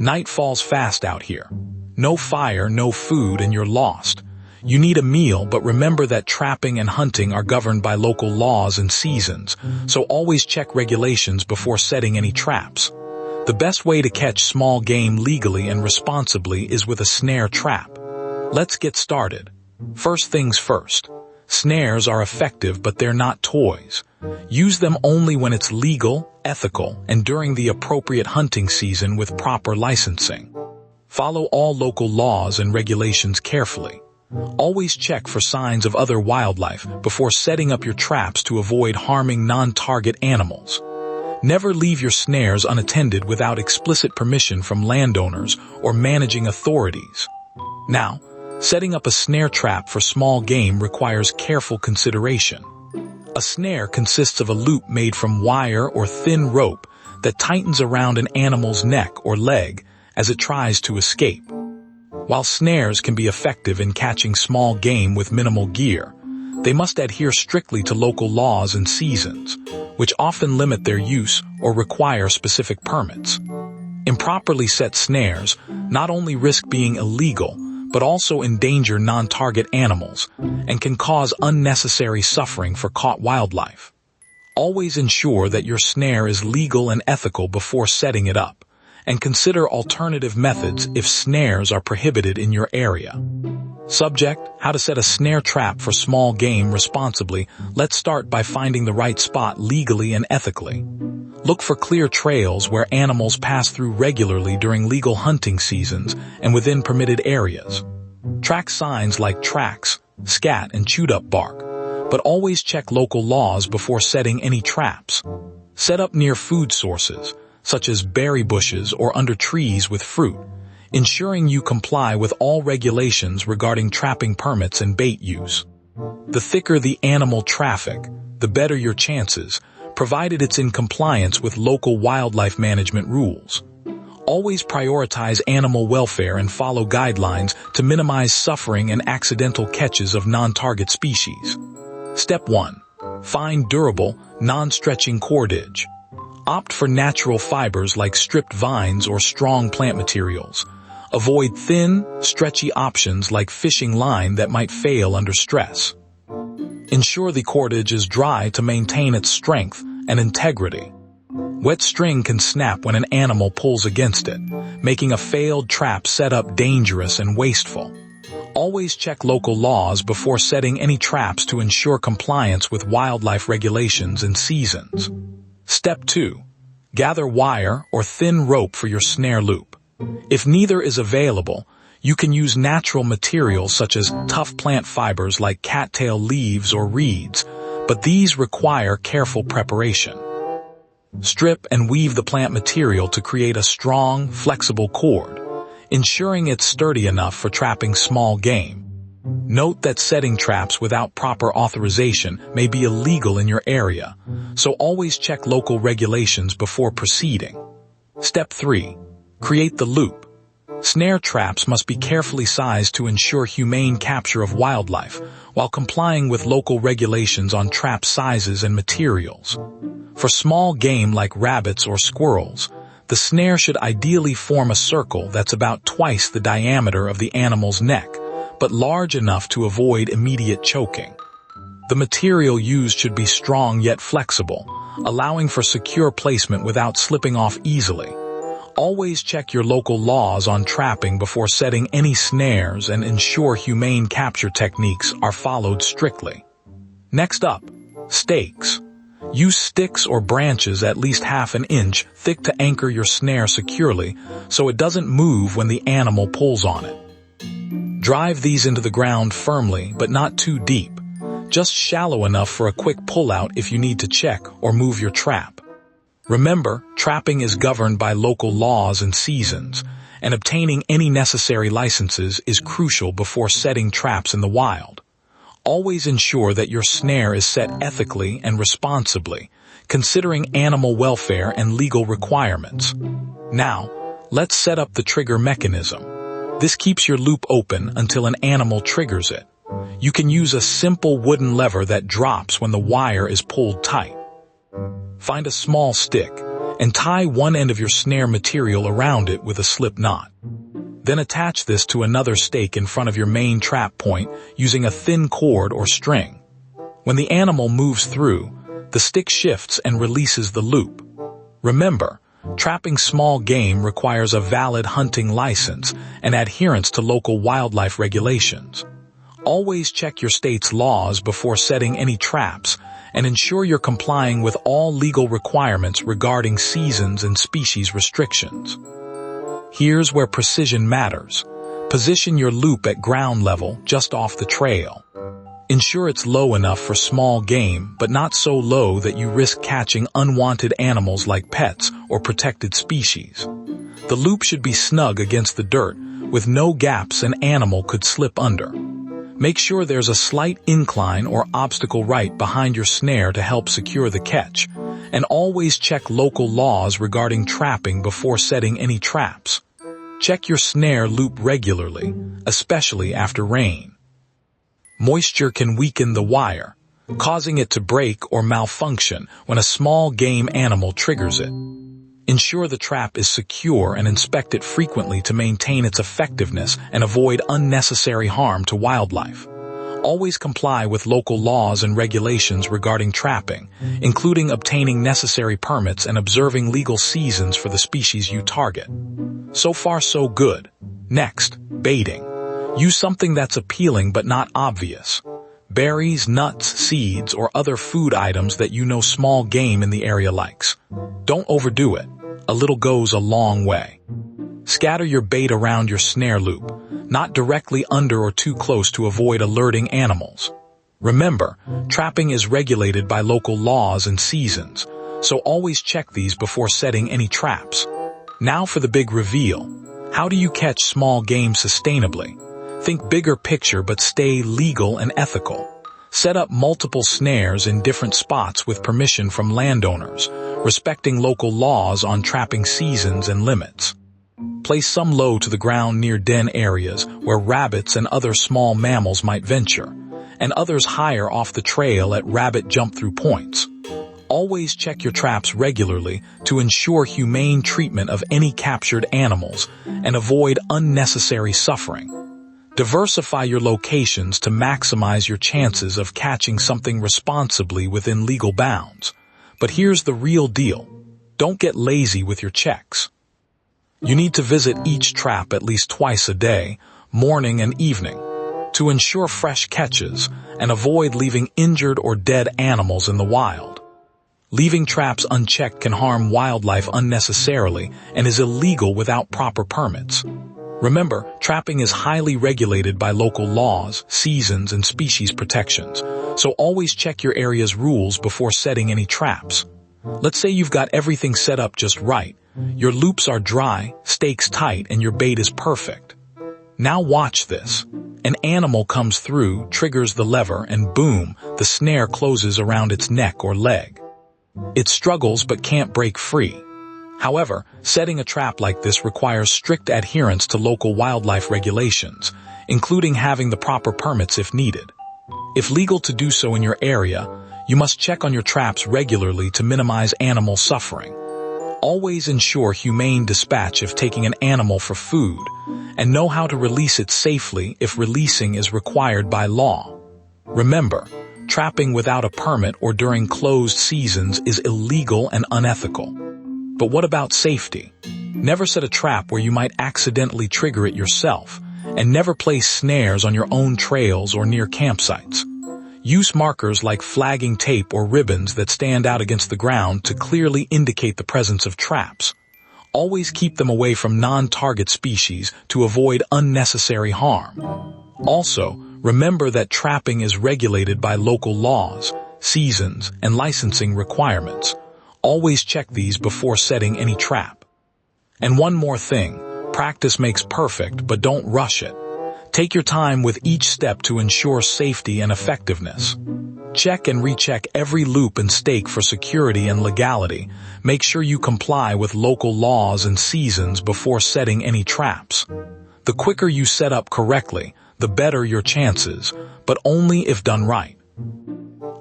Night falls fast out here. No fire, no food, and you're lost. You need a meal, but remember that trapping and hunting are governed by local laws and seasons, so always check regulations before setting any traps. The best way to catch small game legally and responsibly is with a snare trap. Let's get started. First things first. Snares are effective, but they're not toys. Use them only when it's legal, ethical, and during the appropriate hunting season with proper licensing. Follow all local laws and regulations carefully. Always check for signs of other wildlife before setting up your traps to avoid harming non-target animals. Never leave your snares unattended without explicit permission from landowners or managing authorities. Now, setting up a snare trap for small game requires careful consideration. A snare consists of a loop made from wire or thin rope that tightens around an animal's neck or leg as it tries to escape. While snares can be effective in catching small game with minimal gear, they must adhere strictly to local laws and seasons, which often limit their use or require specific permits. Improperly set snares not only risk being illegal, but also endanger non-target animals and can cause unnecessary suffering for caught wildlife. Always ensure that your snare is legal and ethical before setting it up, and consider alternative methods if snares are prohibited in your area. Subject: how to set a snare trap for small game responsibly. Let's start by finding the right spot legally and ethically. Look for clear trails where animals pass through regularly during legal hunting seasons and within permitted areas. Track signs like tracks, scat, and chewed-up bark, but always check local laws before setting any traps. Set up near food sources, such as berry bushes or under trees with fruit, ensuring you comply with all regulations regarding trapping permits and bait use. The thicker the animal traffic, the better your chances, provided it's in compliance with local wildlife management rules. Always prioritize animal welfare and follow guidelines to minimize suffering and accidental catches of non-target species. Step 1. Find durable, non-stretching cordage. Opt for natural fibers like stripped vines or strong plant materials. Avoid thin, stretchy options like fishing line that might fail under stress. Ensure the cordage is dry to maintain its strength and integrity. Wet string can snap when an animal pulls against it, making a failed trap setup dangerous and wasteful. Always check local laws before setting any traps to ensure compliance with wildlife regulations and seasons. Step 2. Gather wire or thin rope for your snare loop. If neither is available, you can use natural materials such as tough plant fibers like cattail leaves or reeds, but these require careful preparation. Strip and weave the plant material to create a strong, flexible cord, ensuring it's sturdy enough for trapping small game. Note that setting traps without proper authorization may be illegal in your area, so always check local regulations before proceeding. Step 3. Create the loop. Snare traps must be carefully sized to ensure humane capture of wildlife, while complying with local regulations on trap sizes and materials. For small game like rabbits or squirrels, the snare should ideally form a circle that's about twice the diameter of the animal's neck, but large enough to avoid immediate choking. The material used should be strong yet flexible, allowing for secure placement without slipping off easily. Always check your local laws on trapping before setting any snares and ensure humane capture techniques are followed strictly. Next up, stakes. Use sticks or branches at least half an inch thick to anchor your snare securely so it doesn't move when the animal pulls on it. Drive these into the ground firmly but not too deep, just shallow enough for a quick pullout if you need to check or move your trap. Remember, trapping is governed by local laws and seasons, and obtaining any necessary licenses is crucial before setting traps in the wild. Always ensure that your snare is set ethically and responsibly, considering animal welfare and legal requirements. Now, let's set up the trigger mechanism. This keeps your loop open until an animal triggers it. You can use a simple wooden lever that drops when the wire is pulled tight. Find a small stick and tie one end of your snare material around it with a slip knot. Then attach this to another stake in front of your main trap point using a thin cord or string. When the animal moves through, the stick shifts and releases the loop. Remember, trapping small game requires a valid hunting license and adherence to local wildlife regulations. Always check your state's laws before setting any traps and ensure you're complying with all legal requirements regarding seasons and species restrictions. Here's where precision matters. Position your loop at ground level just off the trail. Ensure it's low enough for small game, but not so low that you risk catching unwanted animals like pets or protected species. The loop should be snug against the dirt, with no gaps an animal could slip under. Make sure there's a slight incline or obstacle right behind your snare to help secure the catch, and always check local laws regarding trapping before setting any traps. Check your snare loop regularly, especially after rain. Moisture can weaken the wire, causing it to break or malfunction when a small game animal triggers it. Ensure the trap is secure and inspect it frequently to maintain its effectiveness and avoid unnecessary harm to wildlife. Always comply with local laws and regulations regarding trapping, including obtaining necessary permits and observing legal seasons for the species you target. So far, so good. Next, baiting. Use something that's appealing but not obvious. Berries, nuts, seeds, or other food items that you know small game in the area likes. Don't overdo it. A little goes a long way. Scatter your bait around your snare loop, not directly under or too close to avoid alerting animals. Remember, trapping is regulated by local laws and seasons, so always check these before setting any traps. Now for the big reveal. How do you catch small game sustainably? Think bigger picture but stay legal and ethical. Set up multiple snares in different spots with permission from landowners, respecting local laws on trapping seasons and limits. Place some low to the ground near den areas where rabbits and other small mammals might venture, and others higher off the trail at rabbit jump-through points. Always check your traps regularly to ensure humane treatment of any captured animals and avoid unnecessary suffering. Diversify your locations to maximize your chances of catching something responsibly within legal bounds. But here's the real deal. Don't get lazy with your checks. You need to visit each trap at least twice a day, morning and evening, to ensure fresh catches and avoid leaving injured or dead animals in the wild. Leaving traps unchecked can harm wildlife unnecessarily and is illegal without proper permits. Remember, trapping is highly regulated by local laws, seasons, and species protections, so always check your area's rules before setting any traps. Let's say you've got everything set up just right. Your loops are dry, stakes tight, and your bait is perfect. Now watch this. An animal comes through, triggers the lever, and boom, the snare closes around its neck or leg. It struggles but can't break free. However, setting a trap like this requires strict adherence to local wildlife regulations, including having the proper permits if needed. If legal to do so in your area, you must check on your traps regularly to minimize animal suffering. Always ensure humane dispatch if taking an animal for food, and know how to release it safely if releasing is required by law. Remember, trapping without a permit or during closed seasons is illegal and unethical. But what about safety? Never set a trap where you might accidentally trigger it yourself, and never place snares on your own trails or near campsites. Use markers like flagging tape or ribbons that stand out against the ground to clearly indicate the presence of traps. Always keep them away from non-target species to avoid unnecessary harm. Also, remember that trapping is regulated by local laws, seasons, and licensing requirements. Always check these before setting any trap. And one more thing, practice makes perfect, but don't rush it. Take your time with each step to ensure safety and effectiveness. Check and recheck every loop and stake for security and legality. Make sure you comply with local laws and seasons before setting any traps. The quicker you set up correctly, the better your chances, but only if done right.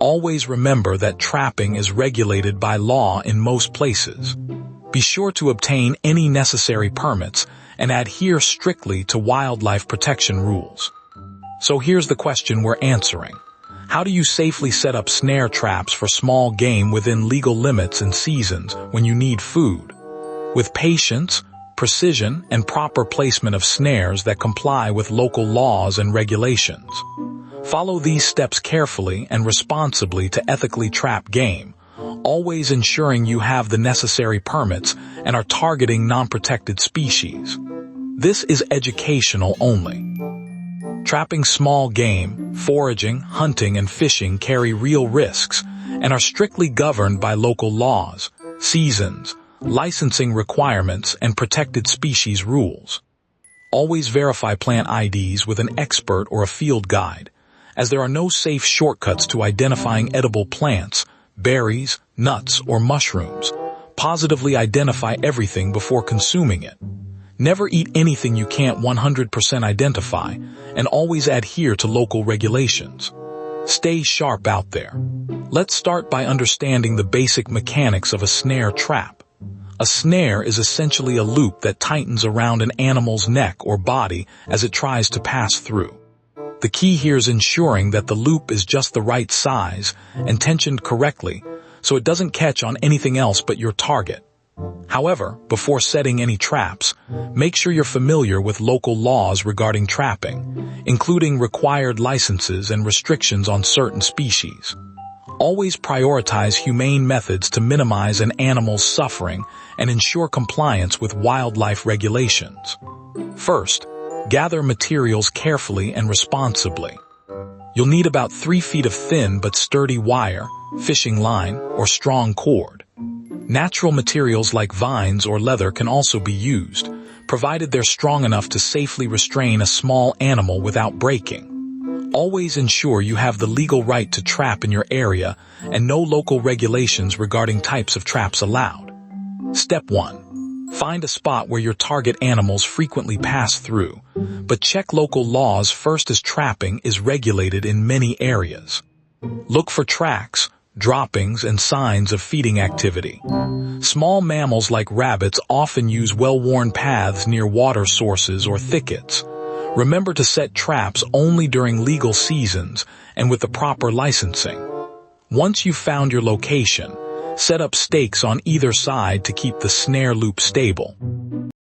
Always remember that trapping is regulated by law in most places. Be sure to obtain any necessary permits and adhere strictly to wildlife protection rules. So here's the question we're answering. How do you safely set up snare traps for small game within legal limits and seasons when you need food? With patience, precision, and proper placement of snares that comply with local laws and regulations. Follow these steps carefully and responsibly to ethically trap game, always ensuring you have the necessary permits and are targeting non-protected species. This is educational only. Trapping small game, foraging, hunting, and fishing carry real risks and are strictly governed by local laws, seasons, licensing requirements, and protected species rules. Always verify plant IDs with an expert or a field guide, as there are no safe shortcuts to identifying edible plants, berries, nuts, or mushrooms. Positively identify everything before consuming it. Never eat anything you can't 100% identify, and always adhere to local regulations. Stay sharp out there. Let's start by understanding the basic mechanics of a snare trap. A snare is essentially a loop that tightens around an animal's neck or body as it tries to pass through. The key here is ensuring that the loop is just the right size and tensioned correctly so it doesn't catch on anything else but your target. However, before setting any traps, make sure you're familiar with local laws regarding trapping, including required licenses and restrictions on certain species. Always prioritize humane methods to minimize an animal's suffering and ensure compliance with wildlife regulations. First, gather materials carefully and responsibly. You'll need about 3 feet of thin but sturdy wire, fishing line, or strong cord. Natural materials like vines or leather can also be used, provided they're strong enough to safely restrain a small animal without breaking. Always ensure you have the legal right to trap in your area and know local regulations regarding types of traps allowed. Step 1. Find a spot where your target animals frequently pass through, but check local laws first as trapping is regulated in many areas. Look for tracks, droppings, and signs of feeding activity. Small mammals like rabbits often use well-worn paths near water sources or thickets. Remember to set traps only during legal seasons and with the proper licensing. Once you've found your location, set up stakes on either side to keep the snare loop stable.